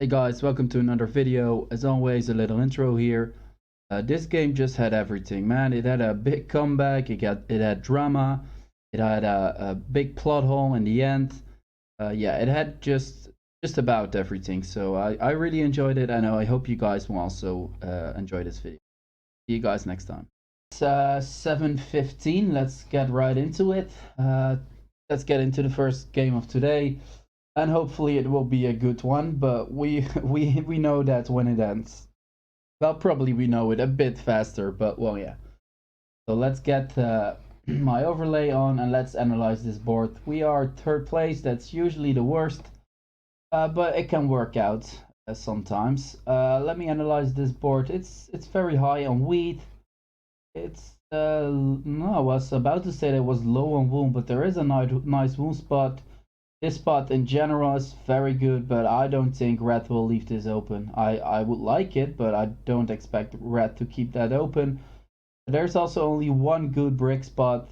Hey guys, welcome to another video. As always, a little intro here. This game just had everything, man. It had a big comeback, it had drama, it had a big plot hole in the end. Yeah, it had just about everything. So I really enjoyed it, and I hope you guys will also enjoy this video. See you guys next time. It's 7:15. Let's get right into it. Let's get into the first game of today. And hopefully it will be a good one, but we know that when it ends. Well, probably we know it a bit faster, but well, yeah. So let's get my overlay on and let's analyze this board. We are third place. That's usually the worst, but it can work out sometimes. Let me analyze this board. It's very high on wheat. It's no, I was about to say that it was low on wound, but there is a nice wound spot. This spot in general is very good, but I don't think red will leave this open. I would like it, but I don't expect red to keep that open. There's also only one good brick spot.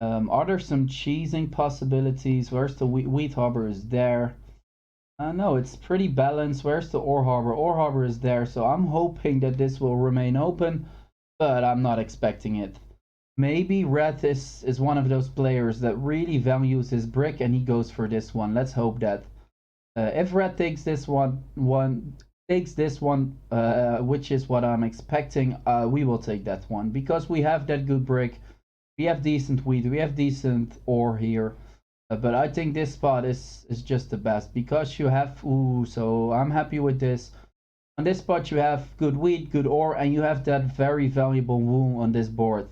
Are there some cheesing possibilities? Where's the wheat harbor? Is there? No, it's pretty balanced. Where's the ore harbor? Ore harbor is there, so I'm hoping that this will remain open, but I'm not expecting it. Maybe red is one of those players that really values his brick and he goes for this one. Let's hope that if red takes this one, which is what I'm expecting, we will take that one because we have that good brick, we have decent wheat, we have decent ore here. But I think this spot is just the best because you have so I'm happy with this. On this spot you have good wheat, good ore, and you have that very valuable wool on this board.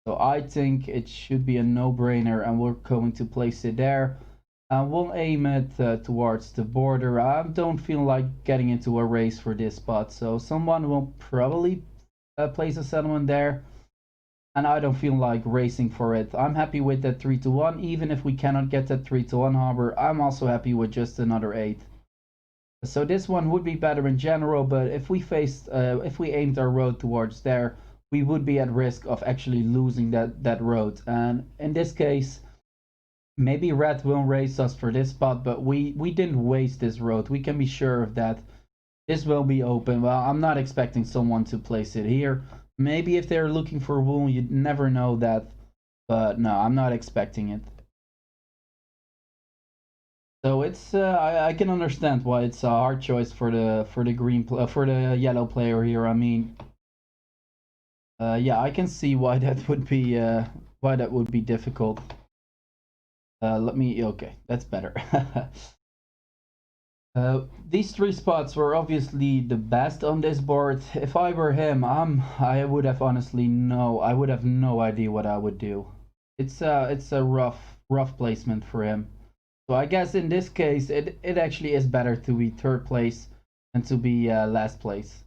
So I think it should be a no-brainer, and we're going to place it there. We'll aim it towards the border. I don't feel like getting into a race for this spot, so someone will probably place a settlement there. And I don't feel like racing for it. I'm happy with that 3-1. Even if we cannot get that 3-1 harbor, I'm also happy with just another 8. So this one would be better in general, but if we aimed our road towards there, we would be at risk of actually losing that road. And in this case, maybe red will race us for this spot, but we didn't waste this road. We can be sure of that. This will be open. Well, I'm not expecting someone to place it here. Maybe if they're looking for wool, you'd never know that. But no, I'm not expecting it. So it's I can understand why it's a hard choice for the yellow player here. I mean, yeah, I can see why that would be difficult. Okay, that's better. These 3 spots were obviously the best on this board. If I were him, I would have I would have no idea what I would do. It's a rough placement for him. So I guess in this case, it actually is better to be third place than to be last place.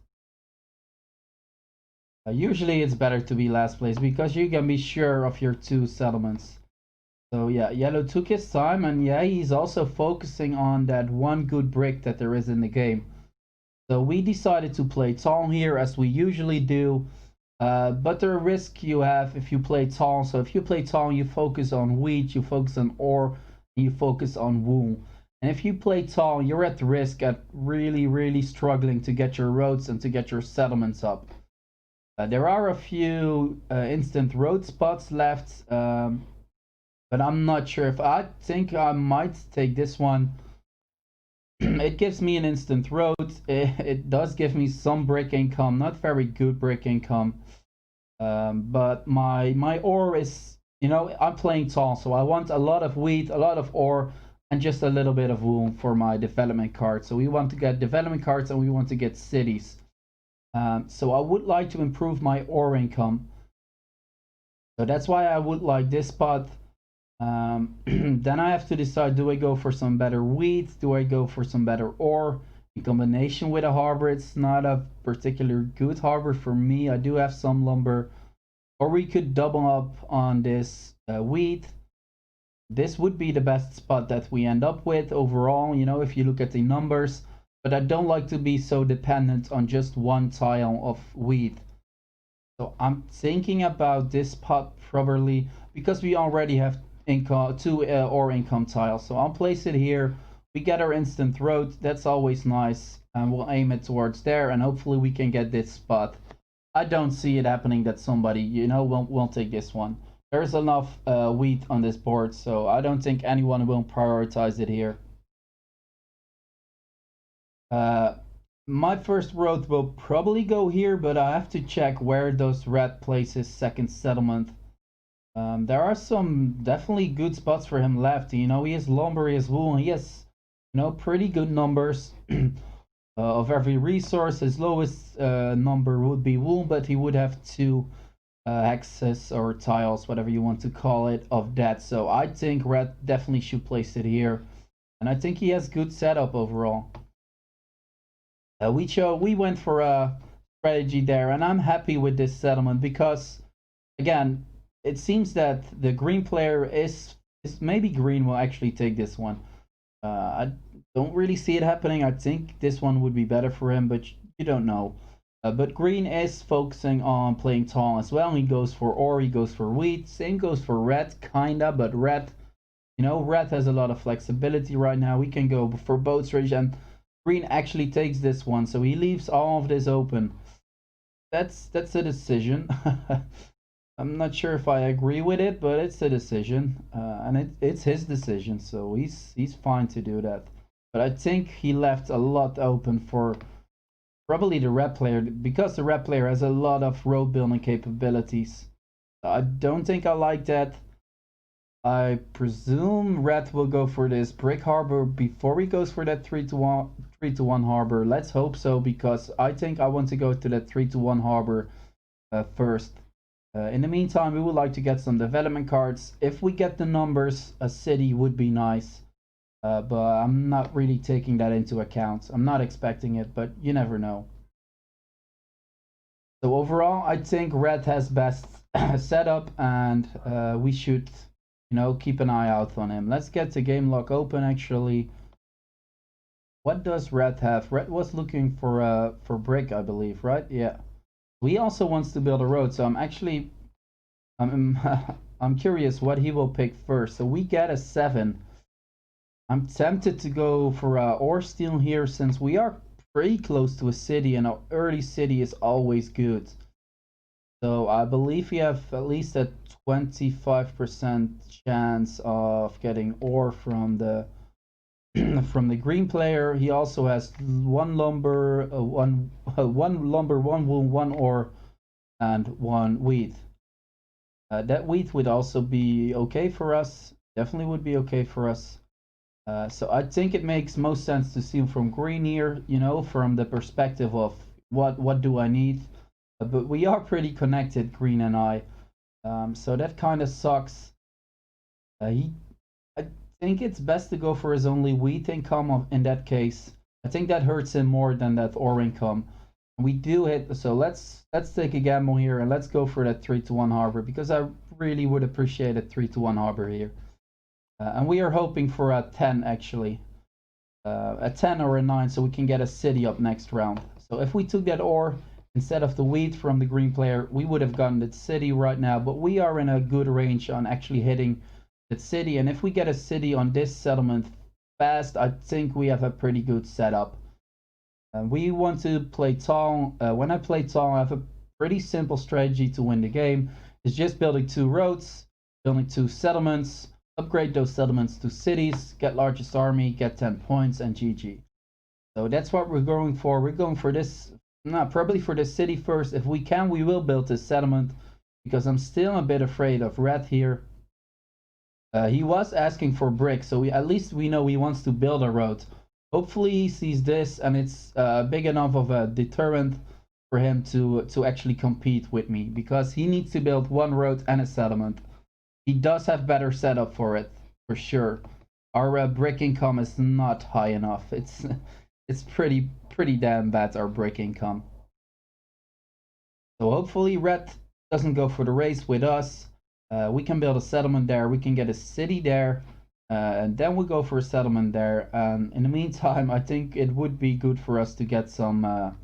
Usually it's better to be last place because you can be sure of your 2 settlements. So yeah, yellow took his time, and yeah, he's also focusing on that one good brick that there is in the game. So we decided to play tall here as we usually do, but the risk you have if you play tall. So if you play tall, you focus on wheat, you focus on ore, and you focus on wool. And if you play tall, you're at risk at really struggling to get your roads and to get your settlements up. There are a few instant road spots left, but I'm not sure. If I think I might take this one. It gives me an instant road. It does give me some brick income, not very good brick income, but my ore is, I'm playing tall, so I want a lot of wheat, a lot of ore, and just a little bit of wool for my development card. So we want to get development cards and we want to get cities. So I would like to improve my ore income. So that's why I would like this spot. Then I have to decide, do I go for some better wheat? Do I go for some better ore? In combination with a harbor, it's not a particular good harbor for me. I do have some lumber. Or we could double up on this wheat. This would be the best spot that we end up with overall, if you look at the numbers. But I don't like to be so dependent on just one tile of wheat. So I'm thinking about this spot probably because we already have 2 ore income tiles. So I'll place it here. We get our instant road. That's always nice. And we'll aim it towards there. And hopefully we can get this spot. I don't see it happening that somebody, won't take this one. There's enough wheat on this board. So I don't think anyone will prioritize it here. My first road will probably go here, but I have to check where those red places second settlement. There are some definitely good spots for him left. He has lumber, he has wool, he has, pretty good numbers of every resource. His lowest number would be wool, but he would have two hexes or tiles, whatever you want to call it, of that. So I think red definitely should place it here. And I think he has good setup overall. We went for a strategy there, and I'm happy with this settlement because, again, it seems that the green player is maybe green will actually take this one. I don't really see it happening. I think this one would be better for him, but you don't know. But green is focusing on playing tall as well. He goes for ore, he goes for wheat. Same goes for red, kinda, but red, red has a lot of flexibility right now. We can go for both strategy, and green actually takes this one, so he leaves all of this open. That's a decision. I'm not sure if I agree with it, but it's a decision, and it's his decision, so he's fine to do that. But I think he left a lot open for probably the red player, because the red player has a lot of road building capabilities. I don't think I like that. I presume red will go for this brick harbor before he goes for that 3-1 harbor. Let's hope so, because I think I want to go to that 3-1 harbor first. In the meantime, we would like to get some development cards. If we get the numbers, a city would be nice. But I'm not really taking that into account. I'm not expecting it, but you never know. So overall, I think red has best setup, and we should, keep an eye out on him. Let's get the game log open, actually. What does red have? Red was looking for brick, I believe, right? Yeah. He also wants to build a road, so I'm curious what he will pick first. So we get a 7. I'm tempted to go for ore steel here, since we are pretty close to a city, and an early city is always good. So I believe we have at least a 25% chance of getting ore from the from the green player. He also has one lumber, one wool, one ore, and one wheat. That wheat would also be okay for us. Definitely would be okay for us. So I think it makes most sense to see him from green here, from the perspective of what do I need. But we are pretty connected, green and I. So that kind of sucks. I think it's best to go for his only wheat income in that case. I think that hurts him more than that ore income. We do hit, so let's take a gamble here, and let's go for that 3-1 harbor, because I really would appreciate a 3-1 harbor here. And we are hoping for a 10, actually. A 10 or a 9, so we can get a city up next round. So if we took that ore instead of the wheat from the green player, we would have gotten that city right now. But we are in a good range on actually hitting that city. And if we get a city on this settlement fast, I think we have a pretty good setup. We want to play tall. When I play tall, I have a pretty simple strategy to win the game. It's just building 2 roads, building 2 settlements, upgrade those settlements to cities, get largest army, get 10 points, and GG. So that's what we're going for. We're going for this, probably for this city first. If we can, we will build this settlement, because I'm still a bit afraid of red here. He was asking for brick, so at least we know he wants to build a road. Hopefully he sees this, and it's big enough of a deterrent for him to actually compete with me, because he needs to build 1 road and a settlement. He does have better setup for it, for sure. Our brick income is not high enough. It's pretty damn bad, our brick income. So hopefully red doesn't go for the race with us. We can build a settlement there. We can get a city there. And then we go for a settlement there. And in the meantime, I think it would be good for us to get some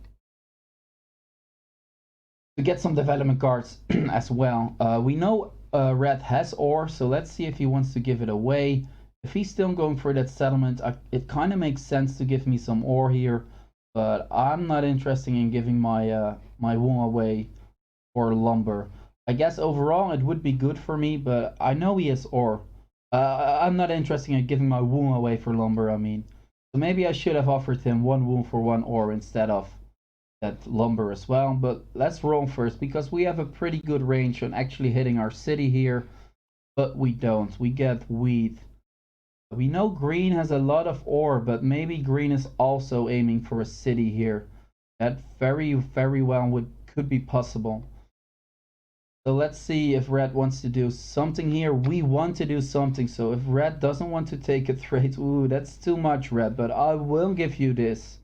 development cards as well. We know red has ore, so let's see if he wants to give it away. If he's still going for that settlement, it kind of makes sense to give me some ore here, but I'm not interested in giving my wool away for lumber. I guess overall it would be good for me, but I know he has ore. I'm not interested in giving my wool away for lumber, I mean. So maybe I should have offered him one wool for one ore instead of that lumber as well. But let's roll first because we have a pretty good range on actually hitting our city here, but we don't. We get wheat. We know green has a lot of ore, but maybe green is also aiming for a city here. That very well could be possible. So let's see if red wants to do something here. We want to do something. So if red doesn't want to take a trade, ooh, that's too much, red. But I will give you this.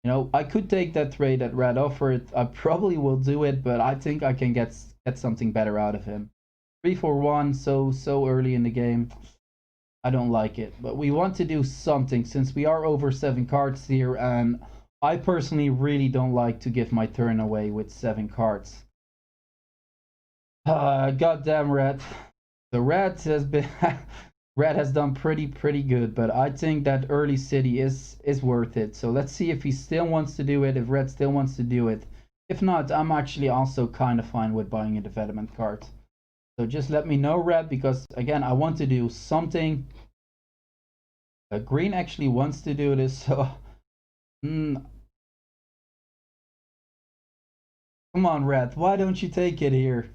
You know, I could take that trade that red offered. I probably will do it, but I think I can get something better out of him. 3 for 1, so early in the game. I don't like it. But we want to do something since we are over 7 cards here, and I personally really don't like to give my turn away with 7 cards. Goddamn red. The red has been red has done pretty good, but I think that early city is worth it. So let's see if he still wants to do it, if red still wants to do it. If not, I'm actually also kind of fine with buying a development card. So just let me know, red, because again, I want to do something. Green actually wants to do this, so come on, red, why don't you take it here?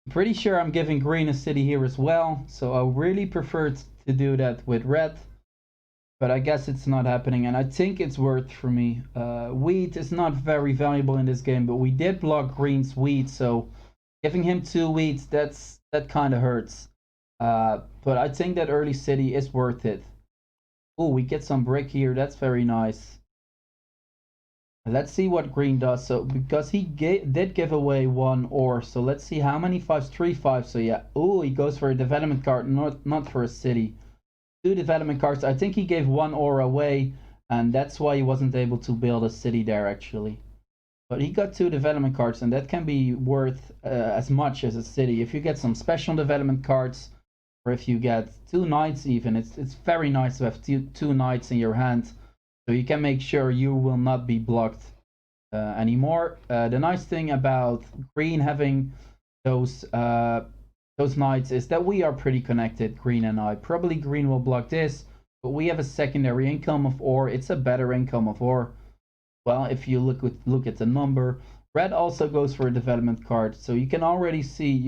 Pretty sure I'm giving green a city here as well, so I really prefer to do that with red, but I guess it's not happening, and I think it's worth for me. Wheat is not very valuable in this game, but we did block green's wheat, so giving him 2 wheats, that kind of hurts. But I think that early city is worth it. Oh, we get some brick here, that's very nice. Let's see what green does. So because he did give away 1 ore, so let's see how many 5s. 3 5s. So yeah, oh, he goes for a development card, not for a city. 2 development cards. I think he gave 1 ore away, and that's why he wasn't able to build a city there actually. But he got 2 development cards, and that can be worth as much as a city. If you get some special development cards, or if you get 2 knights even, it's very nice to have two knights in your hand. So you can make sure you will not be blocked anymore. The nice thing about green having those knights is that we are pretty connected, green and I. Probably green will block this, but we have a secondary income of ore. It's a better income of ore. Well, if you look at the number, red also goes for a development card. So you can already see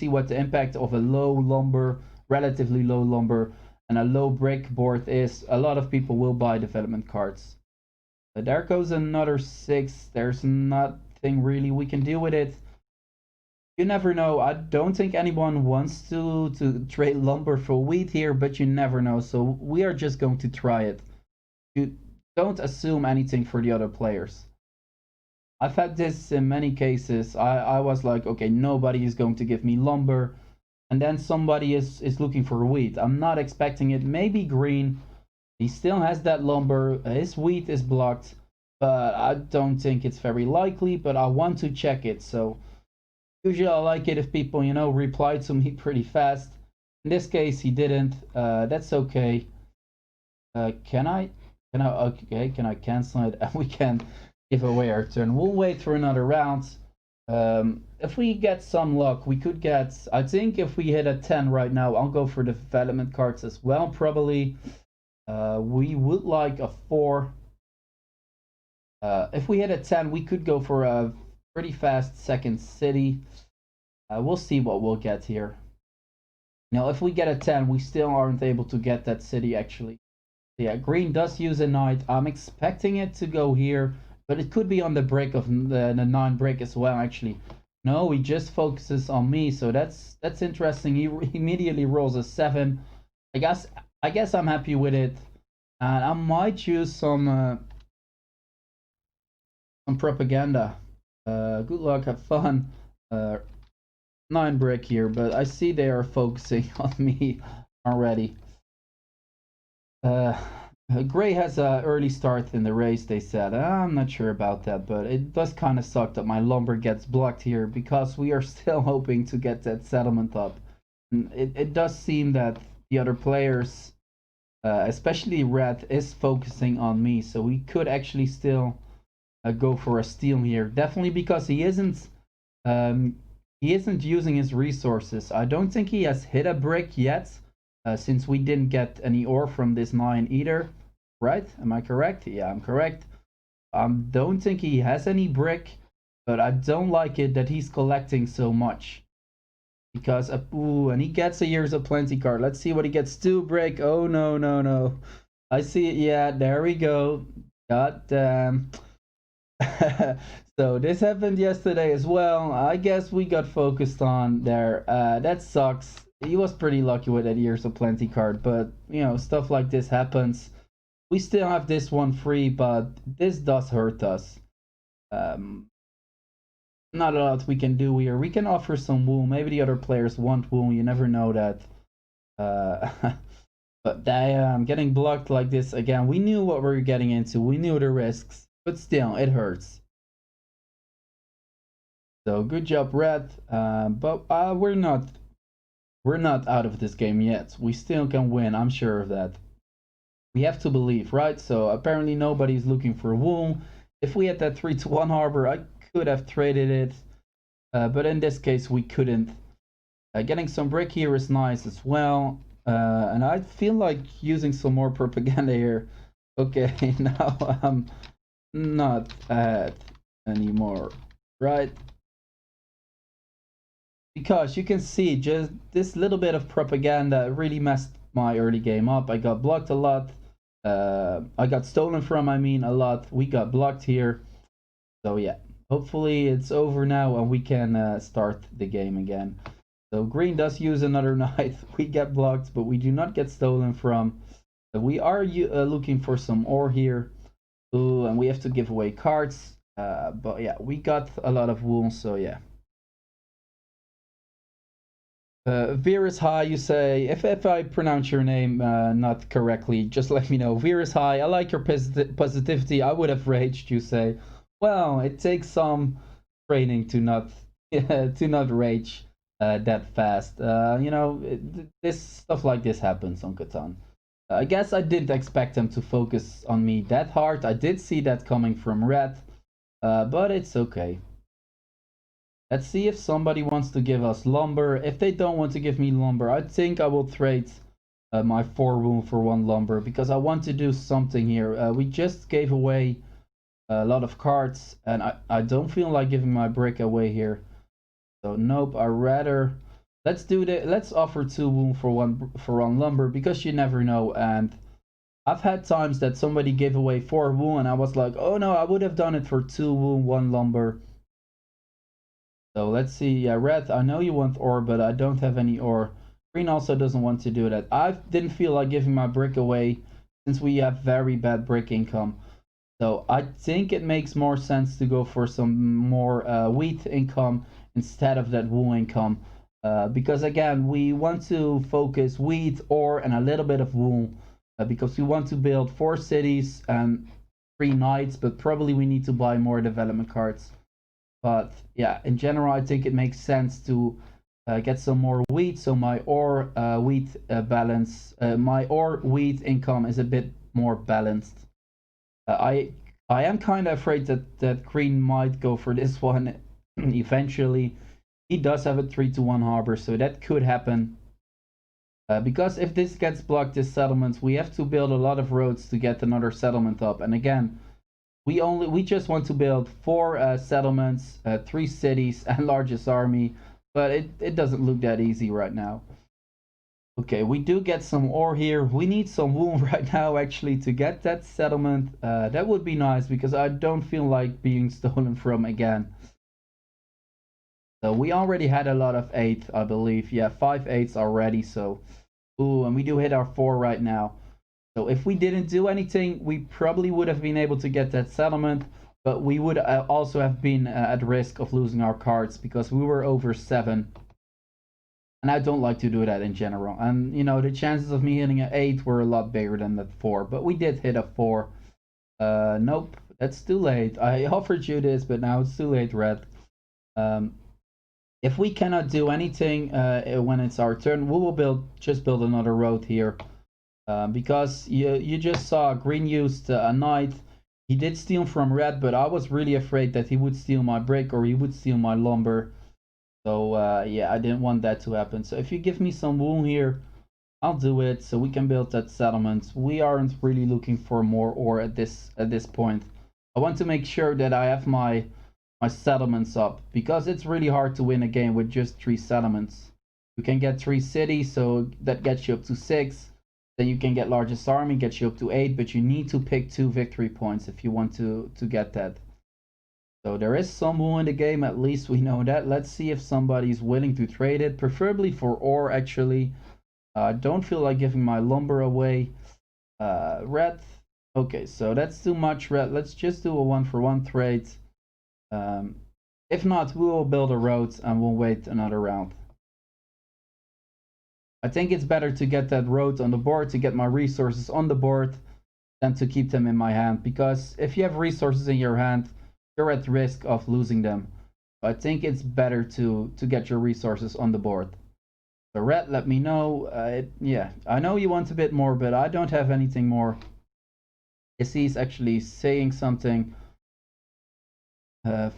what the impact of a low lumber, relatively low lumber, and a low brick board is. A lot of people will buy development cards. But there goes another 6. There's nothing really we can do with it. You never know. I don't think anyone wants to trade lumber for wheat here, but you never know. So we are just going to try it. You don't assume anything for the other players. I've had this in many cases. I was like, okay, nobody is going to give me lumber, and then somebody is looking for wheat. I'm not expecting it. Maybe green. He still has that lumber. His wheat is blocked, but I don't think it's very likely, but I want to check it. So usually I like it if people, reply to me pretty fast. In this case, he didn't. That's okay. Can I cancel it? And we can give away our turn. We'll wait for another round. If we get some luck, we could get, I think if we hit a 10 right now, I'll go for the development cards as well, probably. We would like a 4. If we hit a 10, we could go for a pretty fast second city. We'll see what we'll get here. Now, if we get a 10, we still aren't able to get that city, actually. Yeah, green does use a knight. I'm expecting it to go here, but it could be on the brick of the 9 brick as well, actually. No, he just focuses on me, so that's interesting. He immediately rolls a 7. I guess I'm happy with it, and I might choose some propaganda. Good luck, have fun. 9 brick here, but I see they are focusing on me already. Gray has an early start in the race, they said. I'm not sure about that, but it does kind of suck that my lumber gets blocked here because we are still hoping to get that settlement up. And it does seem that the other players, especially Red, is focusing on me, so we could actually still go for a steal here. Definitely because um, he isn't using his resources. I don't think he has hit a brick yet, since we didn't get any ore from this 9 either. Right? Am I correct? Yeah, I'm correct. Don't think he has any brick, but I don't like it that he's collecting so much. Because, ooh, and he gets a Years of Plenty card. Let's see what he gets. 2 brick. Oh, no, no, no. I see it. Yeah, there we go. God damn. So this happened yesterday as well. I guess we got focused on there. That sucks. He was pretty lucky with that Years of Plenty card, but you know, stuff like this happens. We still have this one free, but this does hurt us. Not a lot we can do here. We can offer some wool. Maybe the other players want wool. You never know that. But damn, getting blocked like this again. We knew what we were getting into. We knew the risks, but still, it hurts. So good job, Red. But we're not out of this game yet. We still can win. I'm sure of that. We have to believe, right? So apparently nobody's looking for wool. If we had that 3-1 harbor, I could have traded it, but in this case we couldn't. Getting some brick here is nice as well, and I feel like using some more propaganda here. Okay, now I'm not at anymore, right? Because you can see just this little bit of propaganda really messed my early game up. I got blocked a lot. I got stolen from, I mean, a lot. We got blocked here. So yeah, hopefully it's over now and we can start the game again. So green does use another knight. We get blocked, but we do not get stolen from. We are looking for some ore here. Ooh, and we have to give away cards. But yeah, we got a lot of wool, so yeah. Virus High, you say. If I pronounce your name not correctly, just let me know. Virus High, I like your positivity. I would have raged, you say. Well, it takes some training to not to not rage that fast. You know, this stuff like this happens on Catan. I guess I didn't expect them to focus on me that hard. I did see that coming from Red, but it's okay. Let's see if somebody wants to give us lumber. If they don't want to give me lumber, I think I will trade my 4 wool for 1 lumber because I want to do something here. We just gave away a lot of cards and I don't feel like giving my brick away here. So nope, I rather let's do that. Let's offer 2 wool for 1 lumber because you never know. And I've had times that somebody gave away 4 wool and I was like, oh no, I would have done it for 2 wool, 1 lumber. So let's see. Yeah, Red, I know you want ore, but I don't have any ore. Green also doesn't want to do that. I didn't feel like giving my brick away since we have very bad brick income. So I think it makes more sense to go for some more wheat income instead of that wool income. Because again, we want to focus wheat, ore, and a little bit of wool. Because we want to build 4 cities and 3 knights, but probably we need to buy more development cards. But yeah, in general, I think it makes sense to get some more wheat. So my ore wheat balance, my ore wheat income is a bit more balanced. I am kind of afraid that green might go for this one eventually. He does have a 3-1 harbor, so that could happen. Because if this gets blocked, this settlement, we have to build a lot of roads to get another settlement up. And again, we just want to build 4 settlements, 3 cities, and largest army, but it doesn't look that easy right now. Okay, we do get some ore here. We need some wool right now actually to get that settlement. That would be nice because I don't feel like being stolen from again. So we already had a lot of 8, I believe. Yeah, 5 8s already. So, ooh, and we do hit our 4 right now. So if we didn't do anything, we probably would have been able to get that settlement, but we would also have been at risk of losing our cards because we were over 7. And I don't like to do that in general. And, you know, the chances of me hitting an 8 were a lot bigger than that 4. But we did hit a 4. Nope, that's too late. I offered you this, but now it's too late, Red. If we cannot do anything when it's our turn, we will just build another road here. Because you just saw Green used a knight. He did steal from Red, but I was really afraid that he would steal my brick or he would steal my lumber. So yeah, I didn't want that to happen. So if you give me some wool here, I'll do it so we can build that settlement. We aren't really looking for more ore at this point. I want to make sure that I have my settlements up, because it's really hard to win a game with just 3 settlements. You can get 3 cities, so that gets you up to 6. Then you can get largest army, gets you up to 8, but you need to pick 2 victory points if you want to get that. So there is some wool in the game, at least we know that. Let's see if somebody's willing to trade it, preferably for ore actually. I don't feel like giving my lumber away. Red, okay, so that's too much, Red. Let's just do a 1-for-1 trade. If not, we will build a road and we'll wait another round. I think it's better to get that road on the board, to get my resources on the board, than to keep them in my hand, because if you have resources in your hand, you're at risk of losing them. I think it's better to get your resources on the board. So Red, let me know. Yeah, I know you want a bit more, but I don't have anything more. Is he's actually saying something?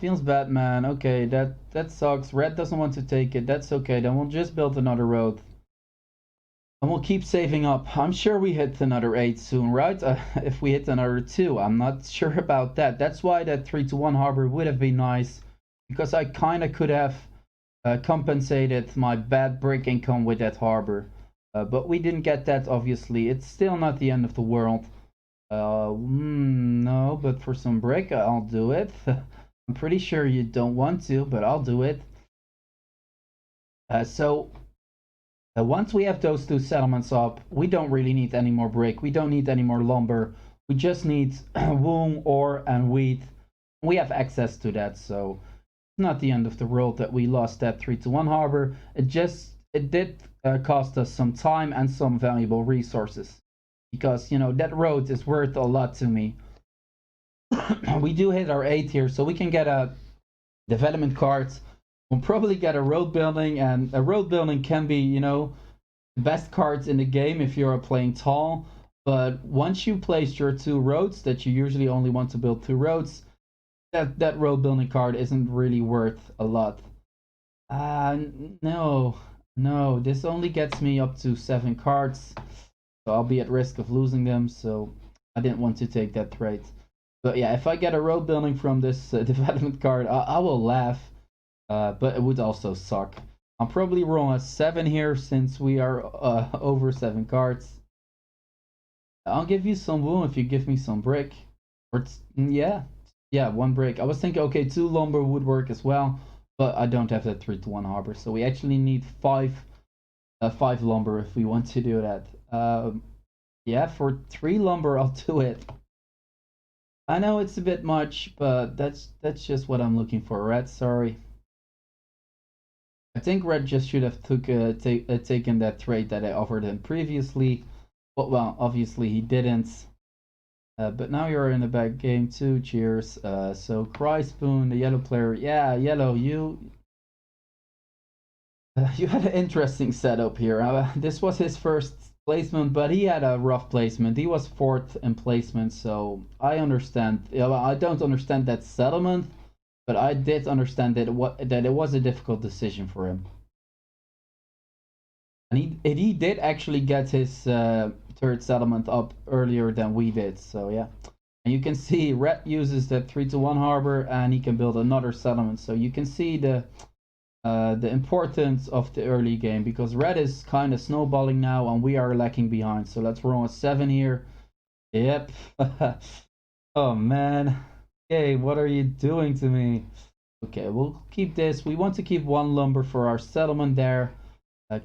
Feels bad, man. Okay, that sucks. Red doesn't want to take it. That's okay. Then we'll just build another road. And we'll keep saving up. I'm sure we hit another 8 soon, right? If we hit another 2, I'm not sure about that. That's why that 3-to-1 harbor would have been nice, because I kind of could have compensated my bad brick income with that harbor. But we didn't get that, obviously. It's still not the end of the world. No, but for some brick, I'll do it. I'm pretty sure you don't want to, but I'll do it. So once we have those 2 settlements up, we don't really need any more brick. We don't need any more lumber. We just need wool, ore, and wheat. We have access to that, so it's not the end of the world that we lost that 3-to-1 harbor. It did cost us some time and some valuable resources, because, you know, that road is worth a lot to me. We do hit our 8 here, so we can get a development card. We'll probably get a road building, and a road building can be, you know, the best cards in the game if you're playing tall. But once you place your 2 roads, that you usually only want to build 2 roads, that road building card isn't really worth a lot. No, this only gets me up to 7 cards, so I'll be at risk of losing them, so I didn't want to take that trade. But yeah, if I get a road building from this development card, I will laugh, but it would also suck. I'm probably rolling a 7 here, since we are over 7 cards. I'll give you some wool if you give me some brick. Or yeah, 1 brick. I was thinking, okay, 2 lumber would work as well, but I don't have that 3-to-1 harbor, so we actually need 5 lumber if we want to do that. Yeah, for 3 lumber, I'll do it. I know it's a bit much, but that's just what I'm looking for. Red, sorry. I think Red just should have taken that trade that I offered him previously. But, well, obviously he didn't. But now you're in a bad game too. Cheers. So Cry Spoon, the yellow player. Yeah, yellow. You had an interesting setup here. This was his first placement, but he had a rough placement. He was 4th in placement, so I understand. I don't understand that settlement, but I did understand that it was a difficult decision for him. And he did actually get his 3rd settlement up earlier than we did, so yeah. And you can see Red uses that 3-to-1 harbor, and he can build another settlement. So you can see the importance of the early game, because Red is kind of snowballing now and we are lacking behind. So let's roll a 7 here. Yep. Oh man. Okay, what are you doing to me? Okay, we'll keep this. We want to keep 1 lumber for our settlement there.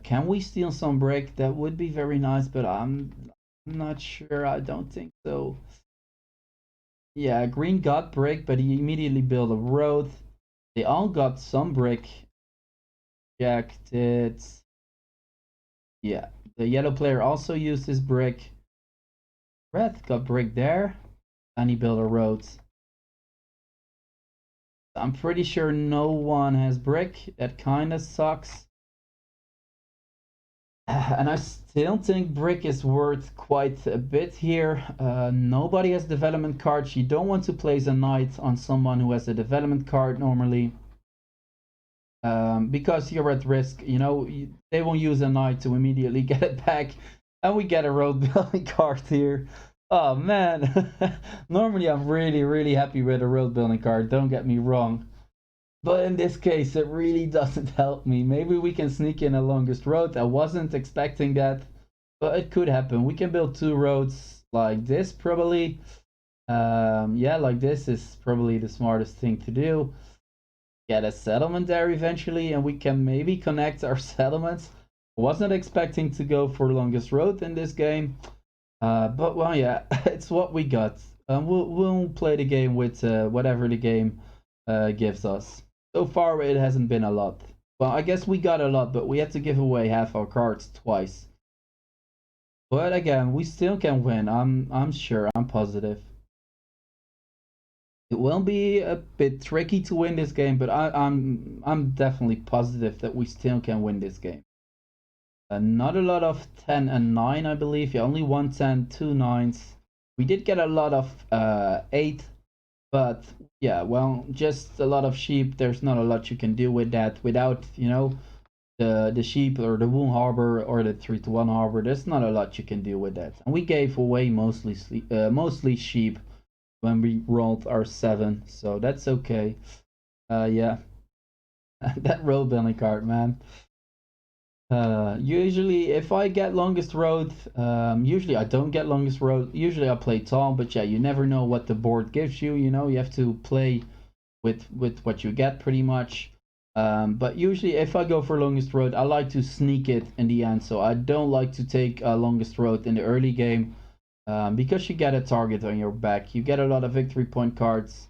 Can we steal some brick? That would be very nice, but I'm not sure. I don't think so. Yeah, green got brick, but he immediately built a road. They all got some brick. Jack did. Yeah, the yellow player also used his brick. Red got brick there, and he built a road. I'm pretty sure no one has brick. That kind of sucks. And I still think brick is worth quite a bit here. Nobody has development cards. You don't want to place a knight on someone who has a development card normally. Because you're at risk, you know, they won't use a knight to immediately get it back. And we get a road building card here. Oh man, normally I'm really happy with a road building card, don't get me wrong. But in this case, it really doesn't help me. Maybe we can sneak in a longest road. I wasn't expecting that, but it could happen. We can build 2 roads like this probably. Yeah, like this is probably the smartest thing to do. Get a settlement there eventually, and we can maybe connect our settlements. Wasn't expecting to go for longest road in this game, but well, yeah, it's what we got. We'll play the game with whatever the game gives us. So far, it hasn't been a lot. Well, I guess we got a lot, but we had to give away half our cards twice. But again, we still can win. I'm sure. I'm positive. It will be a bit tricky to win this game, but I'm definitely positive that we still can win this game. Not a lot of 10 and 9, I believe. Yeah, only 1 10, 2 9s. We did get a lot of 8, but yeah, well, just a lot of sheep. There's not a lot you can do with that without, you know, the sheep or the wound harbor or the 3-1 harbor. There's not a lot you can do with that. And we gave away mostly sheep when we rolled our 7, so that's okay. Yeah, that road building card, man. Usually if I get longest road, usually I don't get longest road. Usually I play tall, but yeah, you never know what the board gives you. You know, you have to play with what you get pretty much. But usually if I go for longest road, I like to sneak it in the end. So I don't like to take longest road in the early game. Because you get a target on your back. You get a lot of victory point cards,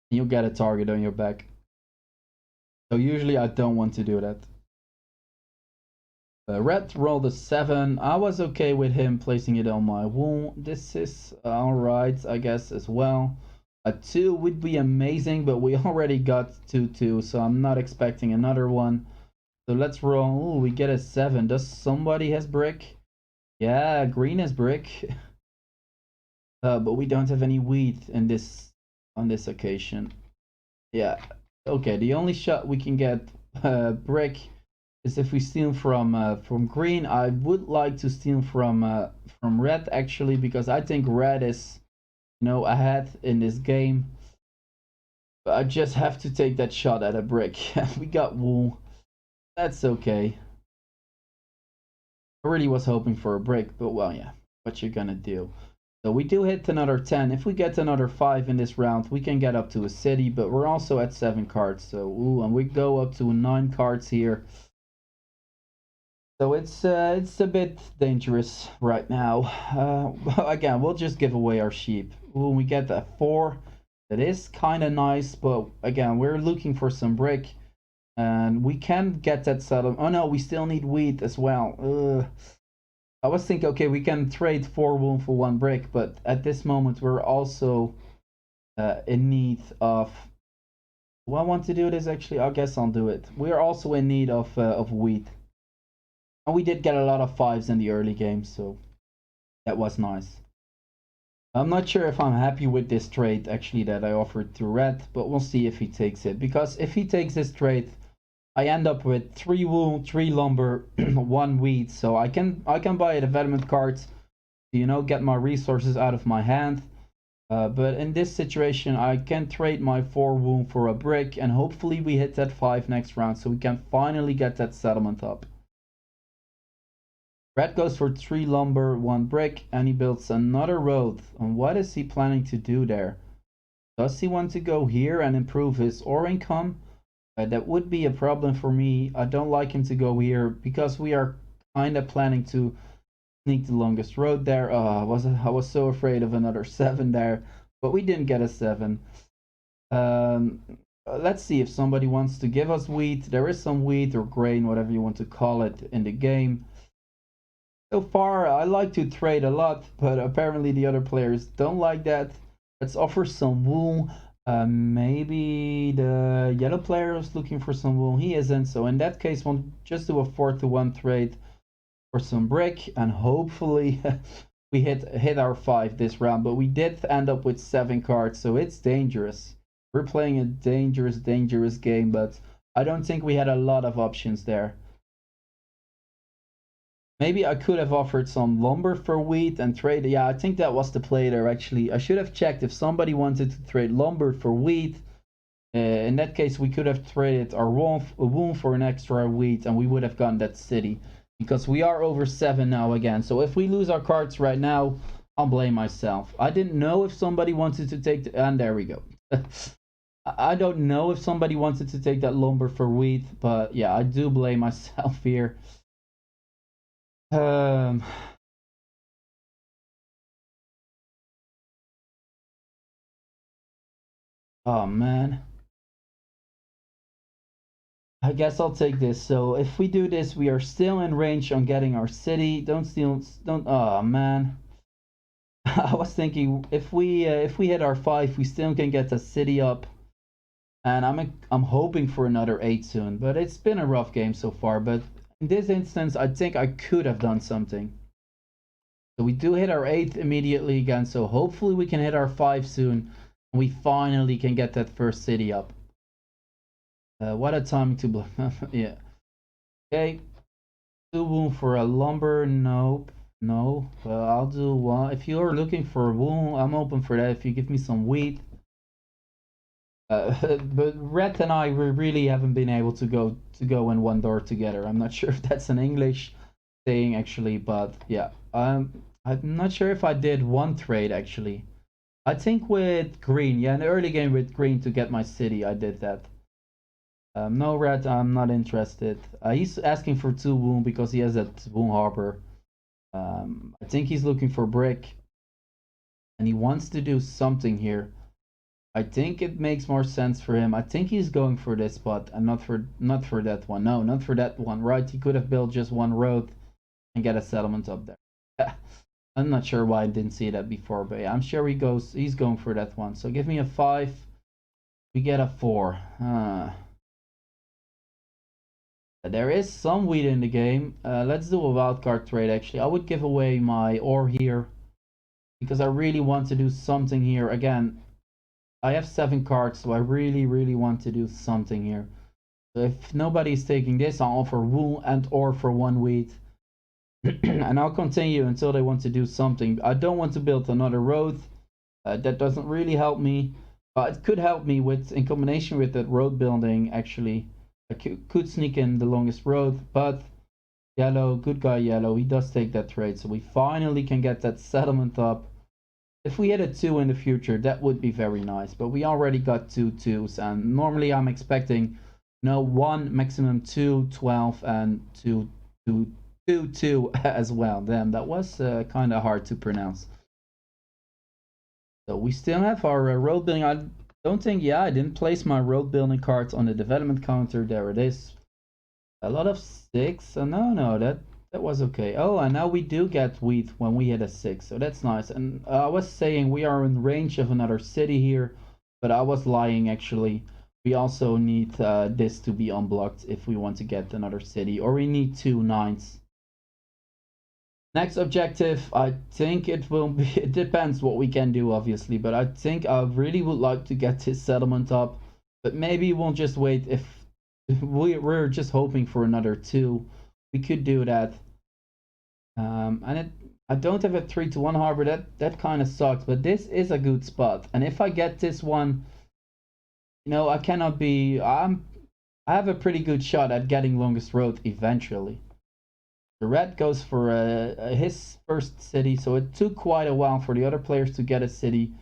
and you get a target on your back. So usually I don't want to do that. Red rolled a 7. I was okay with him placing it on my wound. This is alright, I guess, as well. A 2 would be amazing, but we already got 2-2, so I'm not expecting another one. So let's roll. Ooh, we get a 7. Does somebody has brick? Yeah, green has brick. But we don't have any wheat in this on this occasion. Yeah. Okay. The only shot we can get brick is if we steal from green. I would like to steal from red actually because I think red is, you know, ahead in this game. But I just have to take that shot at a brick. We got wool. That's okay. I really was hoping for a brick, but well, yeah. What you gonna do? So we do hit another 10. If we get another 5 in this round, we can get up to a city, but we're also at 7 cards. So, ooh, and we go up to 9 cards here. So it's a bit dangerous right now. Again, we'll just give away our sheep. Ooh, we get a 4. That is kind of nice, but again, we're looking for some brick. And we can get that settled. Oh no, we still need wheat as well. Ugh. I was thinking, okay, we can trade 4 wool for 1 brick, but at this moment we're also in need of. Do I want to do this actually? I guess I'll do it. We are also in need of wheat, and we did get a lot of 5s in the early game, so that was nice. I'm not sure if I'm happy with this trade actually that I offered to Red, but we'll see if he takes it. Because if he takes this trade, I end up with 3 wool, 3 lumber, 1 wheat, so I can buy a development card to, you know, get my resources out of my hand. But in this situation, I can trade my 4 wool for a brick, and hopefully we hit that 5 next round, so we can finally get that settlement up. Red goes for 3 lumber, 1 brick, and he builds another road. And what is he planning to do there? Does he want to go here and improve his ore income? That would be a problem for me. I don't like him to go here because we are kind of planning to sneak the longest road there. I was so afraid of another 7 there, but we didn't get a 7. Let's see if somebody wants to give us wheat. There is some wheat or grain, whatever you want to call it, in the game. So far, I like to trade a lot, but apparently the other players don't like that. Let's offer some wool. Maybe the yellow player is looking for some wool. He isn't. So in that case, we'll just do a 4-to-1 trade for some brick, and hopefully we hit our 5 this round. But we did end up with 7 cards, so it's dangerous. We're playing a dangerous game, but I don't think we had a lot of options there. Maybe I could have offered some lumber for wheat and trade. Yeah, I think that was the play there, actually. I should have checked if somebody wanted to trade lumber for wheat. In that case, we could have traded our wool for an extra wheat, and we would have gotten that city. Because we are over 7 now again. So if we lose our cards right now, I'll blame myself. I didn't know if somebody wanted to take... and there we go. I don't know if somebody wanted to take that lumber for wheat. But yeah, I do blame myself here. Um... Oh, man. I guess I'll take this. So if we do this, we are still in range on getting our city. Don't steal. Don't. Oh, man. I was thinking if we hit our 5, we still can get the city up. And I'm hoping for another 8 soon. But it's been a rough game so far. But in this instance, I think I could have done something. So we do hit our 8th immediately again. So hopefully we can hit our 5 soon. And we finally can get that first city up. What a time to yeah. Okay. 2 wool for a lumber. Nope. No. I'll do one. If you're looking for wool, I'm open for that. If you give me some wheat. But Red and I, we really haven't been able to go in one door together. I'm not sure if that's an English saying actually, but yeah. I'm not sure if I did one trade actually. I think with green, yeah, in the early game with green to get my city, I did that. No, Red, I'm not interested. He's asking for 2 wool because he has that wool harbor. I think he's looking for brick. And he wants to do something here. I think it makes more sense for him. I think he's going for this spot and not for that one. No, not for that one, right? He could have built just one road and get a settlement up there. I'm not sure why I didn't see that before, but yeah, I'm sure he's going for that one. So give me a 5. We get a 4. There is some wheat in the game. Let's do a wildcard trade actually. I would give away my ore here because I really want to do something here. Again, I have 7 cards, so I really want to do something here. So if nobody's taking this, I'll offer wool and ore for 1 wheat. And I'll continue until they want to do something. I don't want to build another road. That doesn't really help me. It could help me with, in combination with that road building, actually. I could sneak in the longest road, but yellow, good guy yellow, he does take that trade. So we finally can get that settlement up. If we hit a 2 in the future, that would be very nice. But we already got 2 2s. And normally I'm expecting, 1, maximum 2, 12, and 2, 2, 2, 2 as well. Damn, that was kind of hard to pronounce. So we still have our road building. I don't think, yeah, I didn't place my road building cards on the development counter. There it is. A lot of 6. No, that was okay. Oh, and now we do get wheat when we hit a 6, so that's nice. And I was saying we are in range of another city here, but I was lying actually. We also need this to be unblocked if we want to get another city, or we need 2 9s. Next objective, I think it will be, it depends what we can do obviously, but I think I really would like to get this settlement up, but maybe we'll just wait. If we're just hoping for another 2, we could do that. And I don't have a 3-to-1 harbor. That kind of sucks, but this is a good spot. And if I get this one, I cannot be. I have a pretty good shot at getting longest road eventually. The red goes for his first city, so it took quite a while for the other players to get a city.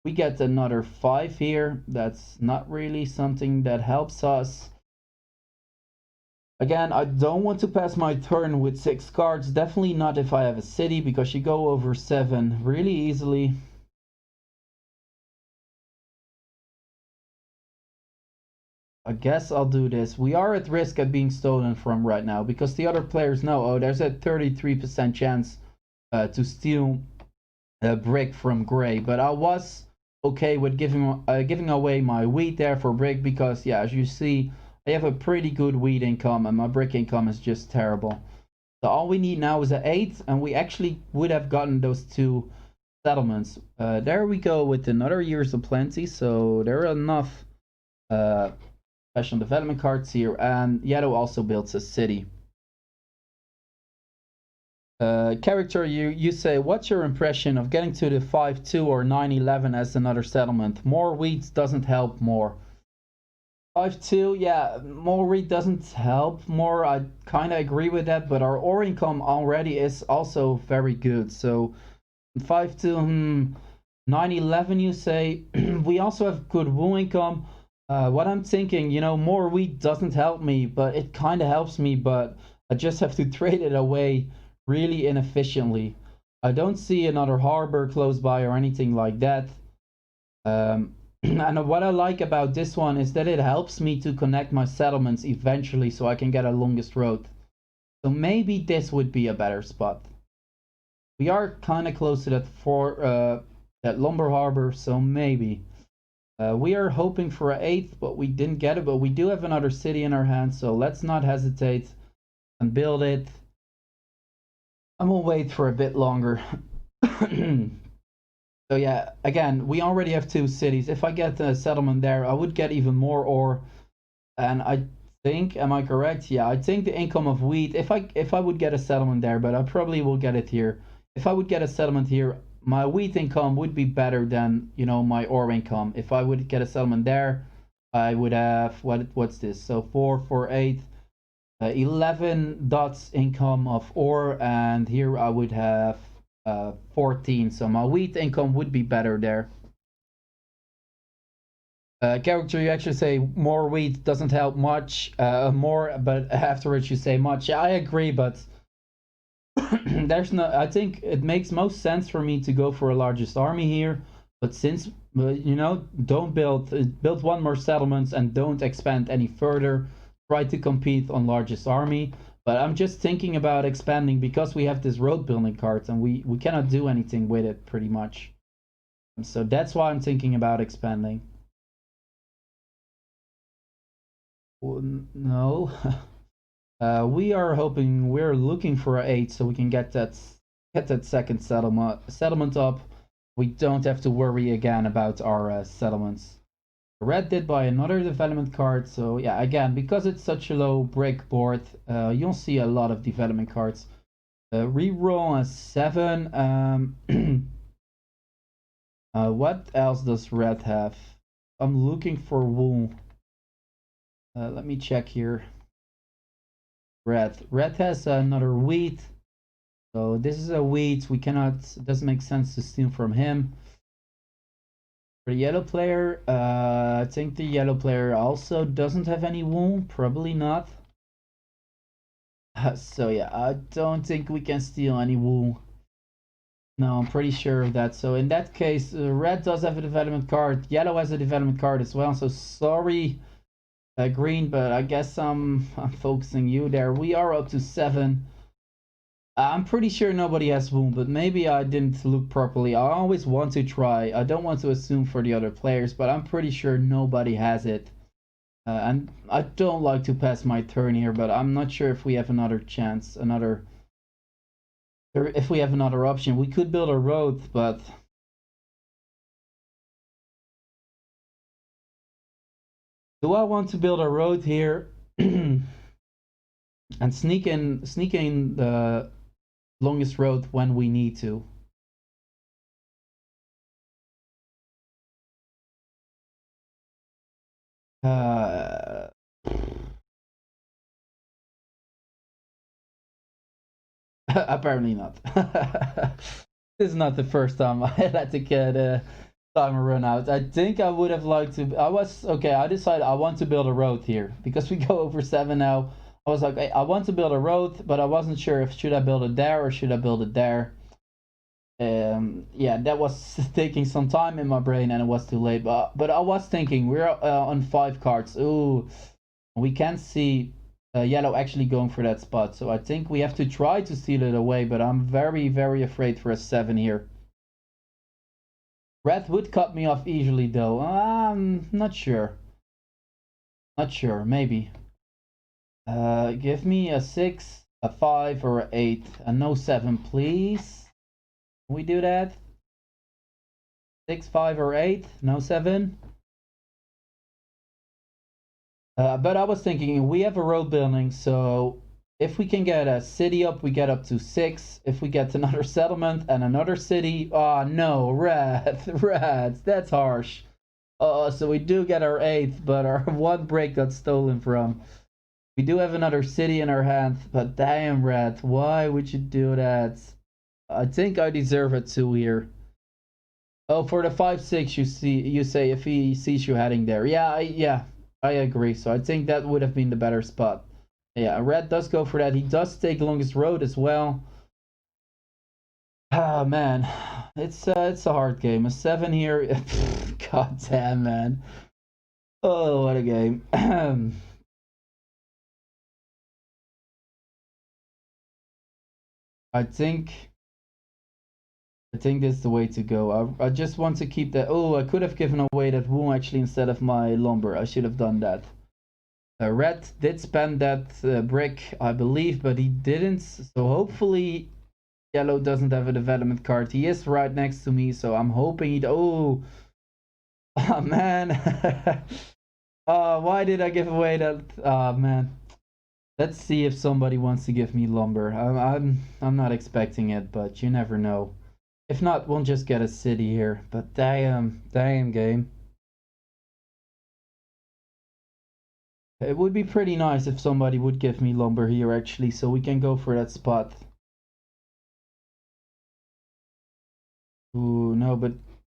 We get another 5 here. That's not really something that helps us. Again, I don't want to pass my turn with 6 cards. Definitely not if I have a city, because you go over 7 really easily. I guess I'll do this. We are at risk at being stolen from right now because the other players know, oh, there's a 33% chance to steal a brick from Gray. But I was okay with giving away my wheat there for brick because, yeah, as you see, I have a pretty good wheat income and my brick income is just terrible. So all we need now is an 8, and we actually would have gotten those 2 settlements. There we go with another Years of Plenty, so there are enough special development cards here, and Yellow also builds a city. Character, you say, what's your impression of getting to the 5-2 or 9-11 as another settlement? More wheat doesn't help more. 5-2, yeah, more wheat doesn't help more. I kind of agree with that, but our ore income already is also very good. So 5-2, 9-11, you say. We also have good wool income. What I'm thinking, more wheat doesn't help me, but it kind of helps me, but I just have to trade it away really inefficiently. I don't see another harbor close by or anything like that. And what I like about this one is that it helps me to connect my settlements eventually so I can get a longest road. So maybe this would be a better spot. We are kind of close to that lumber harbor, so maybe. We are hoping for an 8th, but we didn't get it. But we do have another city in our hands, so let's not hesitate and build it. And we'll wait for a bit longer. So yeah, again, we already have 2 cities. If I get a settlement there, I would get even more ore. And I think, am I correct? Yeah, I think the income of wheat, if I would get a settlement there, but I probably will get it here. If I would get a settlement here, my wheat income would be better than, my ore income. If I would get a settlement there, I would have, what's this? So 4, 4, 8, 11 dots income of ore, and here I would have 14. So my wheat income would be better there. Character, you actually say more wheat doesn't help much, more, but afterwards you say much. I agree, but there's no. I think it makes most sense for me to go for a largest army here. But since don't build 1 more settlements and don't expand any further. Try to compete on largest army. But I'm just thinking about expanding because we have this road building card and we cannot do anything with it pretty much. So that's why I'm thinking about expanding. No. We're looking for an 8 so we can get that second settlement up. We don't have to worry again about our settlements. Red did buy another development card, so yeah, again, because it's such a low break board, you'll see a lot of development cards. Reroll a 7. What else does red have? I'm looking for wool. Let me check here. Red has another wheat. So this is a wheat. It doesn't make sense to steal from him. For the yellow player, I think the yellow player also doesn't have any wool. Probably not. So yeah, I don't think we can steal any wool. No, I'm pretty sure of that. So in that case, red does have a development card. Yellow has a development card as well. So sorry, green, but I guess I'm focusing you there. We are up to 7. I'm pretty sure nobody has wool, but maybe I didn't look properly. I always want to try. I don't want to assume for the other players, but I'm pretty sure nobody has it. And I don't like to pass my turn here, but I'm not sure if we have another chance, if we have another option. We could build a road, but do I want to build a road here and sneak in the longest road when we need to? Apparently not. This is not the first time I let the timer run out. I think I would have liked to. I decided I want to build a road here because we go over 7 now. I was like, I want to build a road, but I wasn't sure if should I build it there or should I build it there. Yeah, that was taking some time in my brain and it was too late. But I was thinking we're on 5 cards. Ooh, we can see yellow actually going for that spot. So I think we have to try to steal it away. But I'm very, very afraid for a 7 here. Red would cut me off easily though. I'm not sure. Not sure. Maybe. Give me a 6, a 5, or a 8. And no 7, please. Can we do that? 6, 5, or 8? No 7? But I was thinking, we have a road building, so if we can get a city up, we get up to 6. If we get another settlement and another city, oh no, rats, that's harsh. So we do get our 8th, but our 1 break got stolen from. We do have another city in our hand, but damn, rat, why would you do that? I think I deserve a 2 here. Oh, for the 5-6, you say if he sees you heading there. Yeah, I agree. So I think that would have been the better spot. Yeah, red does go for that. He does take longest road as well. Ah, man, it's a hard game. A 7 here. God damn, man. Oh, what a game. I think this is the way to go. I just want to keep that. Oh, I could have given away that wound actually instead of my lumber. I should have done that. Red did spend that brick, I believe, but he didn't. So hopefully yellow doesn't have a development card. He is right next to me, so I'm hoping he... Oh, oh man. Why did I give away that? Oh man. Let's see if somebody wants to give me lumber. I'm not expecting it, but you never know. If not, we'll just get a city here. But damn game. It would be pretty nice if somebody would give me lumber here actually, so we can go for that spot. Ooh, no, but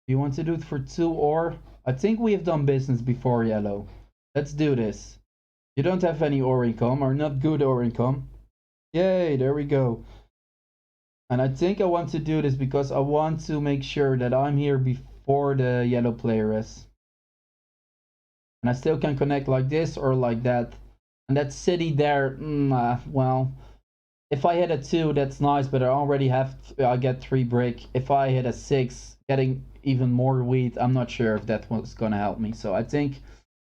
you want to do it for 2 or? I think we have done business before, yellow. Let's do this. You don't have any ore income, or not good ore income. Yay, there we go. And I think I want to do this because I want to make sure that I'm here before the yellow player is. And I still can connect like this or like that. And that city there, well, if I hit a 2, that's nice, but I get 3 brick. If I hit a 6, getting even more wheat, I'm not sure if that was gonna help me. So I think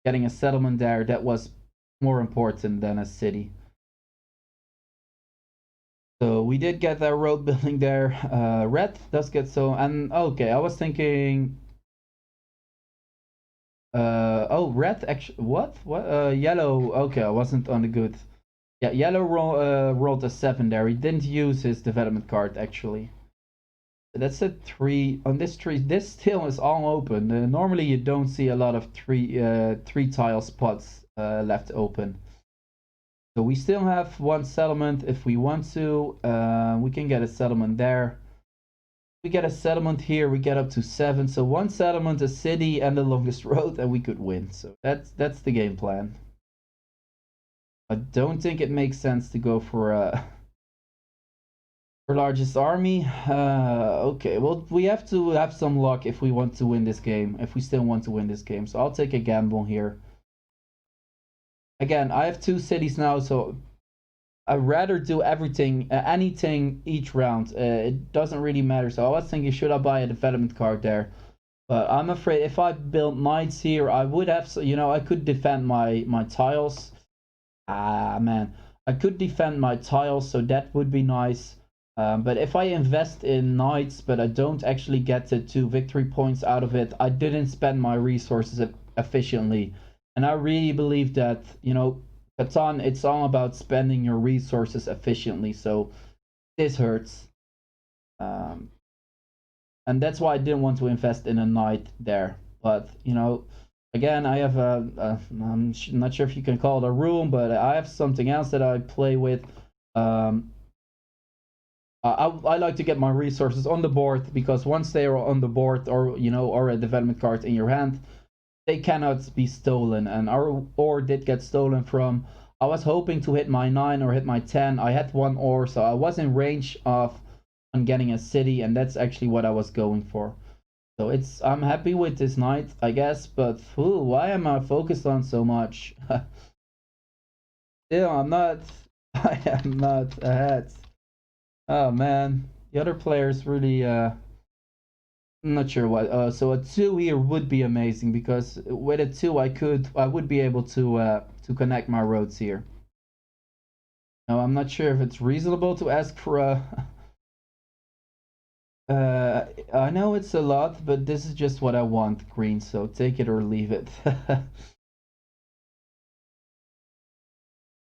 getting a settlement there, that was more important than a city. So we did get that road building there. Red does get so, and okay, I was thinking, oh, red actually, what? Yellow, okay, I wasn't on the good. Yeah, yellow rolled a 7 there. He didn't use his development card actually. That's a 3 on this tree. This still is all open. Normally you don't see a lot of 3 tile spots left open. So we still have 1 settlement if we want to. We can get a settlement there. We get a settlement here. We get up to 7. So 1 settlement, a city, and the longest road, and we could win. So that's the game plan. I don't think it makes sense to go for largest army. Okay, well, we have to have some luck if we want to win this game. If we still want to win this game, so I'll take a gamble here. Again, I have 2 cities now, so I'd rather do everything, anything each round. It doesn't really matter. So I was thinking, should I buy a development card there? But I'm afraid if I built knights here, I would have, I could defend my tiles. Ah, man. I could defend my tiles, so that would be nice. But if I invest in knights, but I don't actually get the 2 victory points out of it, I didn't spend my resources efficiently. And I really believe that, Catan, it's all about spending your resources efficiently. So this hurts. And that's why I didn't want to invest in a knight there. But, again, I have I'm not sure if you can call it a room, but I have something else that I play with. I like to get my resources on the board because once they are on the board or a development card in your hand, they cannot be stolen. And our ore did get stolen from. I was hoping to hit my 9 or hit my 10. I had 1 ore, so I was in range of on getting a city, and that's actually what I was going for. So I'm happy with this knight, I guess, but why am I focused on so much? Still, I'm not. I am not ahead. Oh man, the other players really. I'm not sure what. So a 2 here would be amazing because with a 2 I would be able to connect my roads here. Now I'm not sure if it's reasonable to ask for a. I know it's a lot, but this is just what I want, green. So take it or leave it.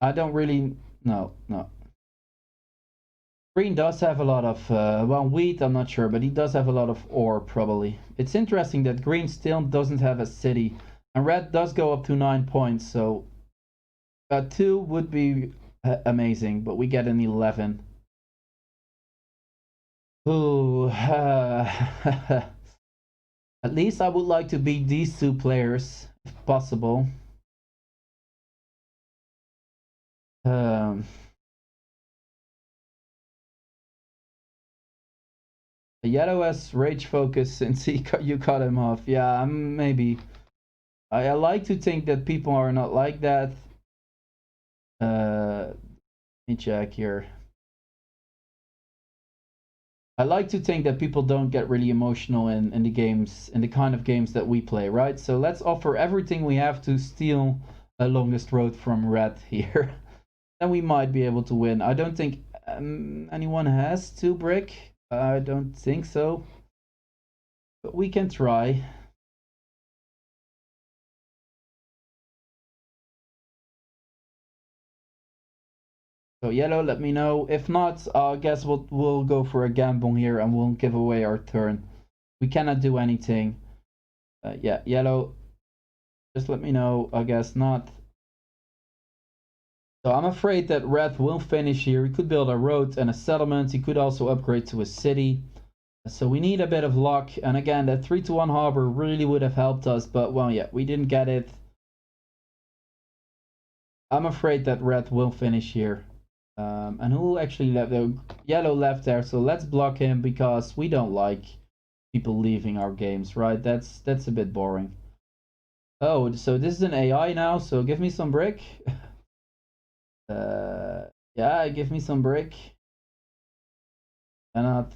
I don't really. No, no. Green does have a lot of, well, wheat, I'm not sure, but he does have a lot of ore, probably. It's interesting that green still doesn't have a city, and red does go up to 9 points, so 2 would be amazing, but we get an 11. Ooh, at least I would like to beat these 2 players, if possible. Um... The yellow has rage focus since you cut him off. Yeah, maybe. I like to think that people are not like that. Let me check here. I like to think that people don't get really emotional in the games, in the kind of games that we play, right? So let's offer everything we have to steal a longest road from red here. Then we might be able to win. I don't think anyone has 2 brick. I don't think so. But we can try. So yellow, let me know. If not, I guess we'll go for a gamble here and we'll give away our turn. We cannot do anything. Yeah, yellow. Just let me know. I guess not. So I'm afraid that red will finish here. He could build a road and a settlement. He could also upgrade to a city. So we need a bit of luck. And again, that 3-1 harbor really would have helped us. But well, yeah, we didn't get it. I'm afraid that red will finish here. And who actually left? The yellow left there. So let's block him because we don't like people leaving our games, right? That's a bit boring. Oh, so this is an AI now. So give me some brick. Yeah, give me some brick. Cannot.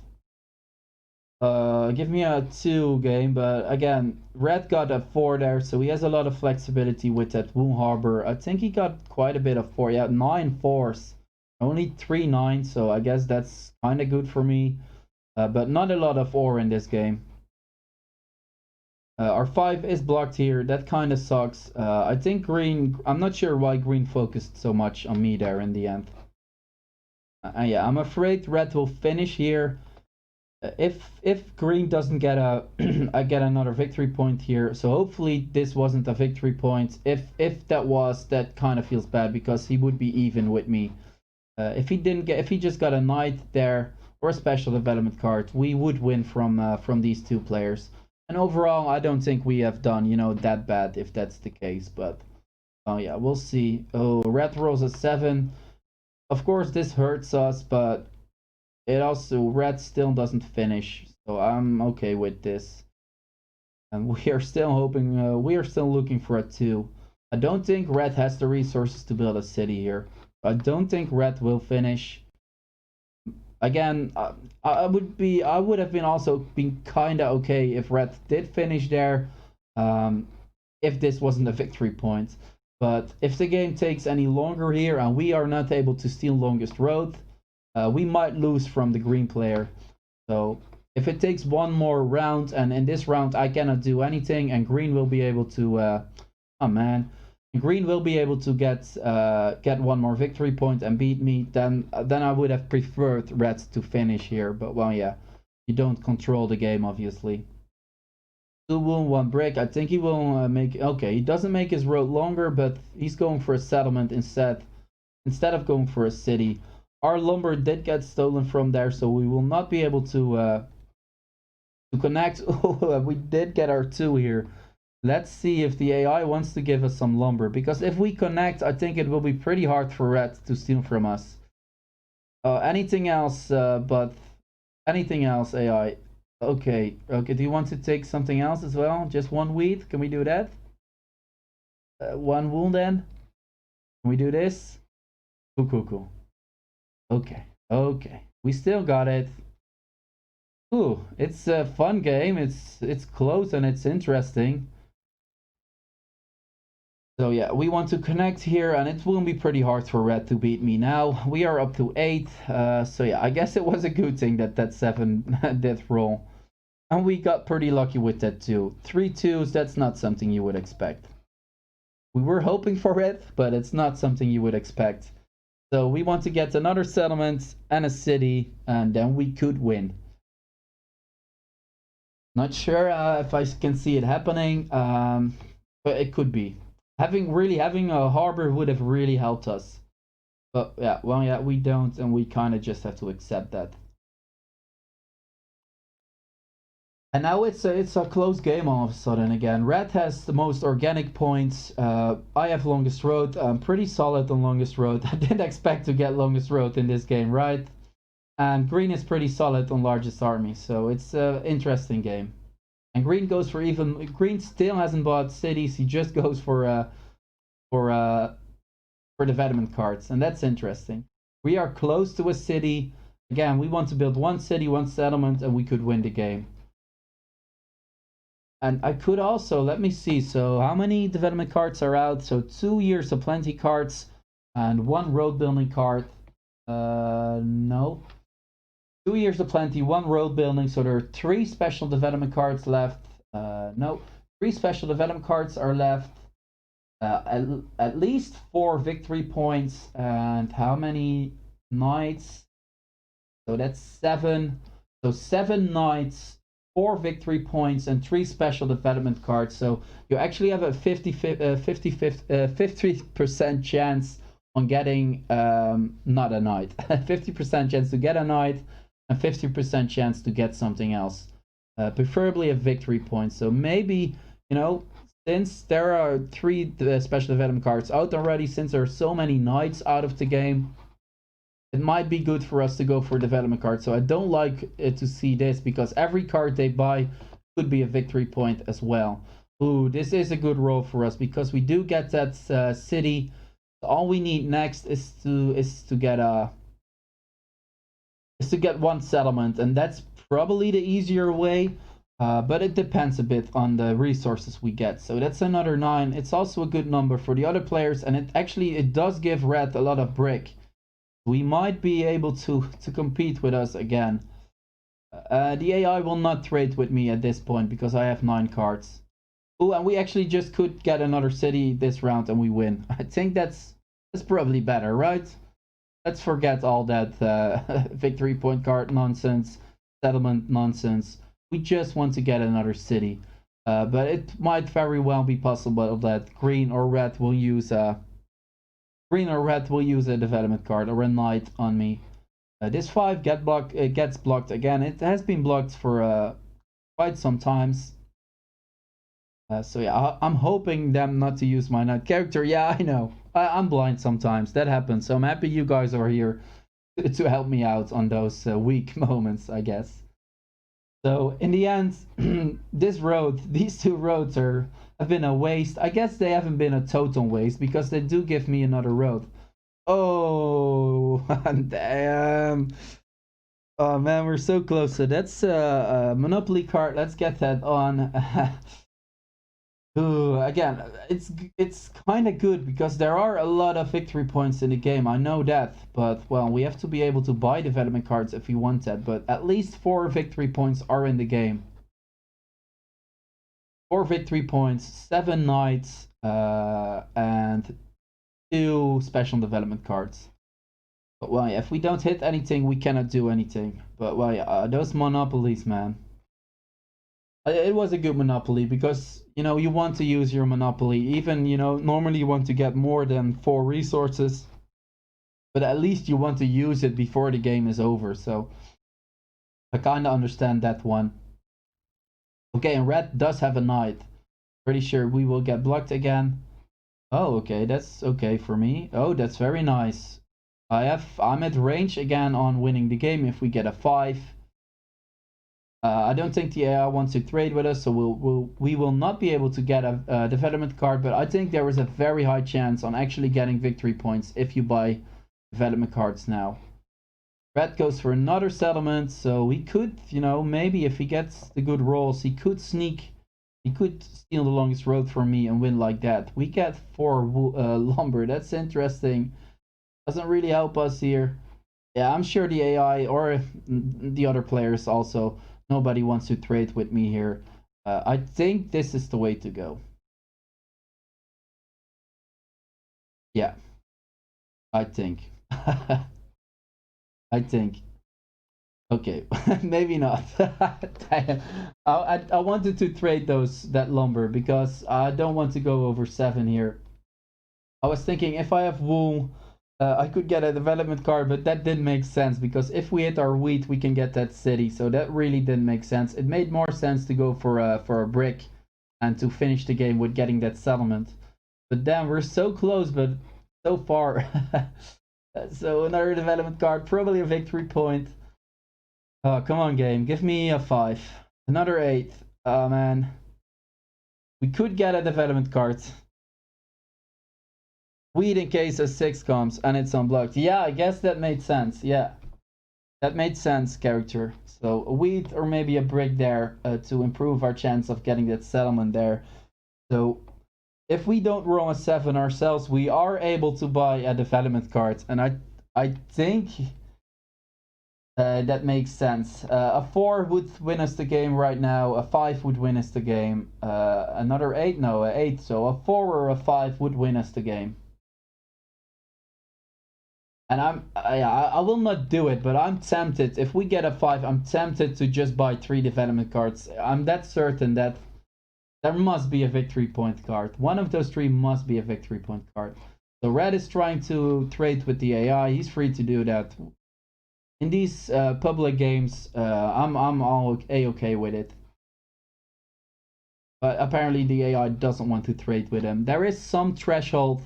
Give me a 2 game, but again, red got a 4 there, so he has a lot of flexibility with that Wound Harbor. I think he got quite a bit of 4. Yeah, 9 4s. Only 3 9s, so I guess that's kind of good for me. But not a lot of ore in this game. Our 5 is blocked here. That kind of sucks. I think green... I'm not sure why green focused so much on me there in the end. Yeah, I'm afraid red will finish here. If green doesn't get a I get another victory point here, so hopefully this wasn't a victory point. If that was, that kind of feels bad because he would be even with me. If he just got a knight there or a special development card, we would win from these 2 players. And overall, I don't think we have done that bad if that's the case. But oh yeah, we'll see. Oh, red rolls a 7. Of course, this hurts us, but it also, red still doesn't finish, so I'm okay with this. And we are still hoping, we are still looking for a 2. I don't think red has the resources to build a city here. I don't think red will finish. Again, I would have been also been kinda okay if red did finish there, if this wasn't a victory point. But if the game takes any longer here and we are not able to steal longest road, we might lose from the green player. So if it takes one more round, and in this round I cannot do anything, and green will be able to, oh man, green will be able to get one more victory point and beat me, then I would have preferred red to finish here. But well, yeah, you don't control the game, obviously. 2 wound, 1 break. I think he will make. Okay, he doesn't make his road longer, but he's going for a settlement instead of going for a city. Our lumber did get stolen from there, so we will not be able to connect. We did get our 2 here. Let's see if the AI wants to give us some lumber, because if we connect, I think it will be pretty hard for red to steal from us. Anything else but Anything else, AI? Okay, okay. Do you want to take something else as well? Just one wheat? Can we do that? One wool then? Can we do this? Cool, cool, cool. Okay, okay. We still got it. Ooh, it's a fun game. It's close and it's interesting. So yeah, we want to connect here, and it will be pretty hard for red to beat me now. We are up to 8. So yeah, I guess it was a good thing that that 7 death roll. And we got pretty lucky with that too. 3 2s, that's not something you would expect. We were hoping for it, but it's not something you would expect. So we want to get another settlement and a city, and then we could win. Not sure if I can see it happening, but it could be. Having a harbor would have really helped us. But yeah, well, yeah, we don't, and we kind of just have to accept that. And now it's a close game all of a sudden again. Red has the most organic points. I have longest road. I'm pretty solid on longest road. I didn't expect to get longest road in this game, right? And green is pretty solid on largest army, so it's an interesting game. And green goes for even. Green still hasn't bought cities. He just goes for development cards, and that's interesting. We are close to a city. Again, we want to build one city, one settlement, and we could win the game. And I could also, let me see, so how many development cards are out? So 2 years of plenty cards and 1 road building card. No. 2 years of plenty, 1 road building, so there are 3 special development cards left. No, 3 special development cards are left. At least 4 victory points, and how many knights? So that's 7. So 7 knights, 4 victory points, and 3 special development cards. So you actually have a 50% chance on getting not a knight. 50% chance to get a knight, and 50% chance to get something else. Preferably a victory point. So maybe, since there are 3 special development cards out already, since there are so many knights out of the game, it might be good for us to go for development cards. So I don't like to see this, because every card they buy could be a victory point as well. Ooh, this is a good roll for us, because we do get that city. All we need next is to get 1 settlement, and that's probably the easier way. But it depends a bit on the resources we get. So that's another 9. It's also a good number for the other players, and it does give red a lot of brick. We might be able to compete with us again. The AI will not trade with me at this point, because I have 9 cards. Oh, and we actually just could get another city this round and we win. I think that's probably better, right? Let's forget all that victory point card nonsense, settlement nonsense. We just want to get another city. But it might very well be possible that green or red will use a development card or a knight on me. This 5 gets blocked again. It has been blocked for quite some times. So yeah, I'm hoping them not to use my knight character. Yeah, I know. I'm blind sometimes. That happens. So I'm happy you guys are here to help me out on those weak moments, I guess. So in the end, these 2 roads have been a waste. I guess they haven't been a total waste, because they do give me another road. Oh, damn. Oh man, we're so close. So that's a Monopoly card. Let's get that on. Ooh, again, it's kind of good, because there are a lot of victory points in the game. I know that, but well, we have to be able to buy development cards if we want that. But at least 4 victory points are in the game. 4 victory points, 7 knights, and 2 special development cards. But well, yeah, if we don't hit anything, we cannot do anything. But well, yeah, those monopolies, man. It was a good monopoly, because you want to use your monopoly. Even normally you want to get more than 4 resources, but at least you want to use it before the game is over. So I kind of understand that one. Okay, and red does have a knight. Pretty sure we will get blocked again. Oh, okay, that's okay for me. Oh, that's very nice. I'm at range again on winning the game if we get a 5. I don't think the AI wants to trade with us, so we will not be able to get a development card. But I think there is a very high chance on actually getting victory points if you buy development cards now. Red goes for another settlement, so he could, you know, maybe if he gets the good rolls, he could sneak. He could steal the longest road from me and win like that. We get 4 lumber. That's interesting. Doesn't really help us here. Yeah, I'm sure the AI or the other players also, nobody wants to trade with me here. I think this is the way to go. Yeah, I think. I think. Okay, maybe not. I wanted to trade that lumber because I don't want to go over 7 here. I was thinking if I have wool, I could get a development card, but that didn't make sense because if we hit our wheat, we can get that city. So that really didn't make sense. It made more sense to go for a brick and to finish the game with getting that settlement. But damn, we're so close, but so far. So another development card, probably a victory point. Oh, come on, game. Give me a 5. Another 8. Oh, man. We could get a development card. Wheat in case a 6 comes and it's unblocked. Yeah, I guess that made sense. Yeah. That made sense, character. So a wheat or maybe a brick there to improve our chance of getting that settlement there. So if we don't roll a 7 ourselves, we are able to buy a development card. And I think that makes sense. A 4 would win us the game right now. A 5 would win us the game. Another 8? No, a 8. So a 4 or a 5 would win us the game. And I will not do it, but I'm tempted. If we get a 5, I'm tempted to just buy 3 development cards. I'm that certain that there must be a victory point card. One of those 3 must be a victory point card. So Red is trying to trade with the AI. He's free to do that. In these public games, I'm all okay with it. But apparently the AI doesn't want to trade with him. There is some threshold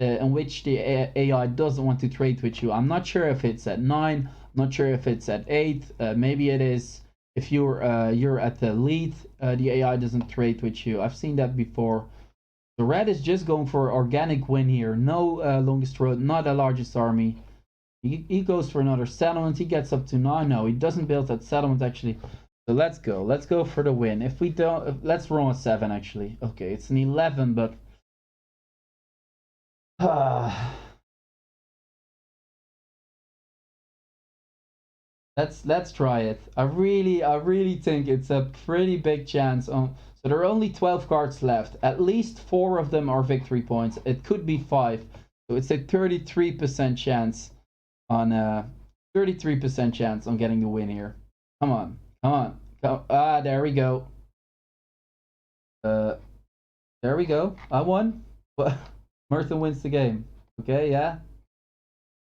in which the AI doesn't want to trade with you. I'm not sure if it's at 9. I'm not sure if it's at 8. Maybe it is if you're at the lead. The AI doesn't trade with you. I've seen that before. The Red is just going for organic win here. No longest road, not the largest army. He goes for another settlement. He gets up to 9. No, he doesn't build that settlement actually. So let's go. Let's go for the win. If we don't, let's roll a 7 actually. Okay, it's an 11, but let's try it. I really think it's a pretty big chance on. So there are only 12 cards left. At least 4 of them are victory points. It could be 5. So it's a 33% chance on 33% chance on getting the win here. Come on, come on. Ah, there we go. There we go. I won. Merton wins the game. Okay, yeah.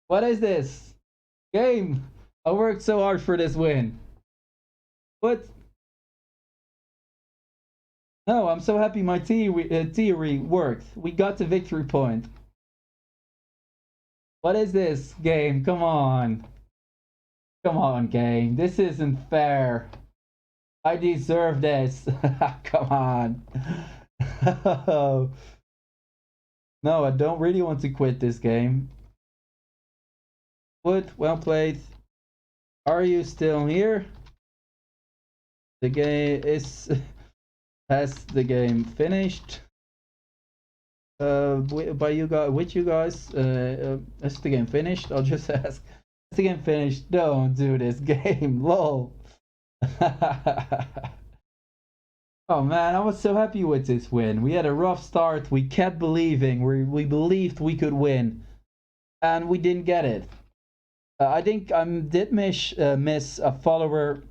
What is this? Game. I worked so hard for this win. What? No, I'm so happy my theory worked. We got the victory point. What is this game? Come on. Come on, game. This isn't fair. I deserve this. Come on. No, I don't really want to quit this game. Good, well played. Are you still here? The game is... Has the game finished? By you guys, with you guys, is the game finished? I'll just ask. Is the game finished? Don't do this game, lol. Oh man, I was so happy with this win. We had a rough start. We kept believing. We believed we could win, and we didn't get it. I think I did miss a follower.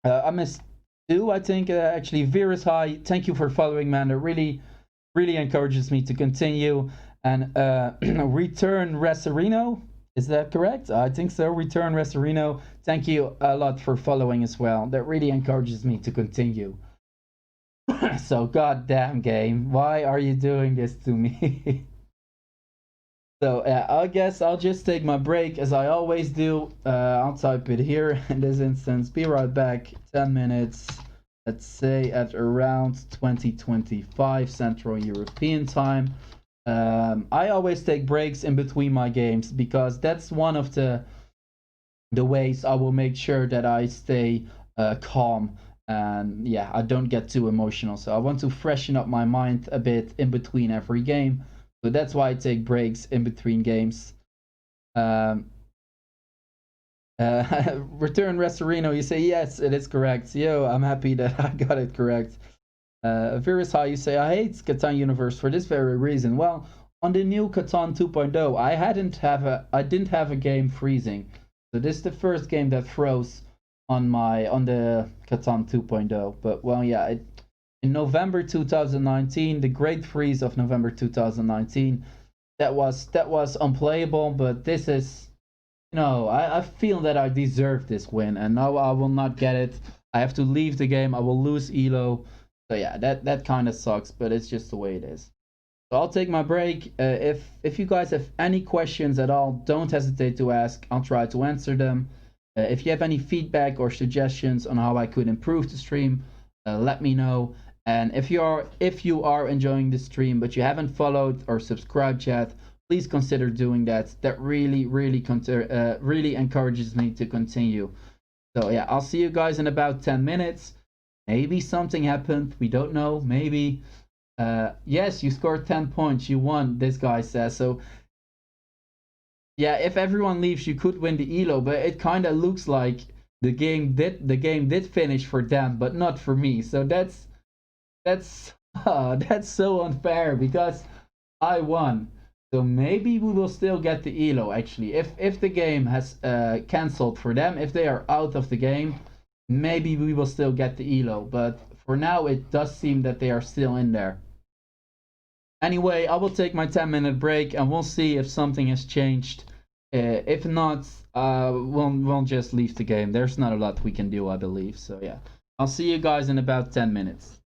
I missed 2, I think. Actually, Virus High. Thank you for following, man. It really encourages me to continue. And Return Reserino, is that correct? I think so. Return Reserino. Thank you a lot for following as well. That really encourages me to continue. So, goddamn game, why are you doing this to me? So I guess I'll just take my break as I always do. I'll type it here in this instance. Be right back. 10 minutes. Let's say at around 2025 Central European time. I always take breaks in between my games because that's one of the ways I will make sure that I stay calm and yeah, I don't get too emotional. So I want to freshen up my mind a bit in between every game. So that's why I take breaks in between games. Um, Return Restorino, you say yes, it is correct. Yo, I'm happy that I got it correct. Virus High, you say I hate Catan Universe for this very reason. Well, on the new Catan 2.0, I didn't have a game freezing. So this is the first game that froze on the Catan 2.0. But well, yeah, in November 2019, the Great Freeze of November 2019, that was unplayable. But this is, I feel that I deserve this win, and now I will not get it. I have to leave the game. I will lose Elo. So yeah, that kind of sucks, but it's just the way it is. So I'll take my break. If you guys have any questions at all, don't hesitate to ask. I'll try to answer them. If you have any feedback or suggestions on how I could improve the stream, let me know. And if you are enjoying the stream but you haven't followed or subscribed yet, please consider doing that. That really encourages me to continue. So yeah, I'll see you guys in about 10 minutes. Maybe something happened. We don't know. Maybe. Yes, you scored 10 points. You won, this guy says. So yeah, if everyone leaves, you could win the Elo, but it kind of looks like the game did finish for them, but not for me. So that's so unfair because I won. So maybe we will still get the Elo actually. If the game has cancelled for them, if they are out of the game, maybe we will still get the Elo. But for now, it does seem that they are still in there. Anyway, I will take my 10-minute break and we'll see if something has changed. If not, we'll just leave the game. There's not a lot we can do, I believe. So yeah, I'll see you guys in about 10 minutes.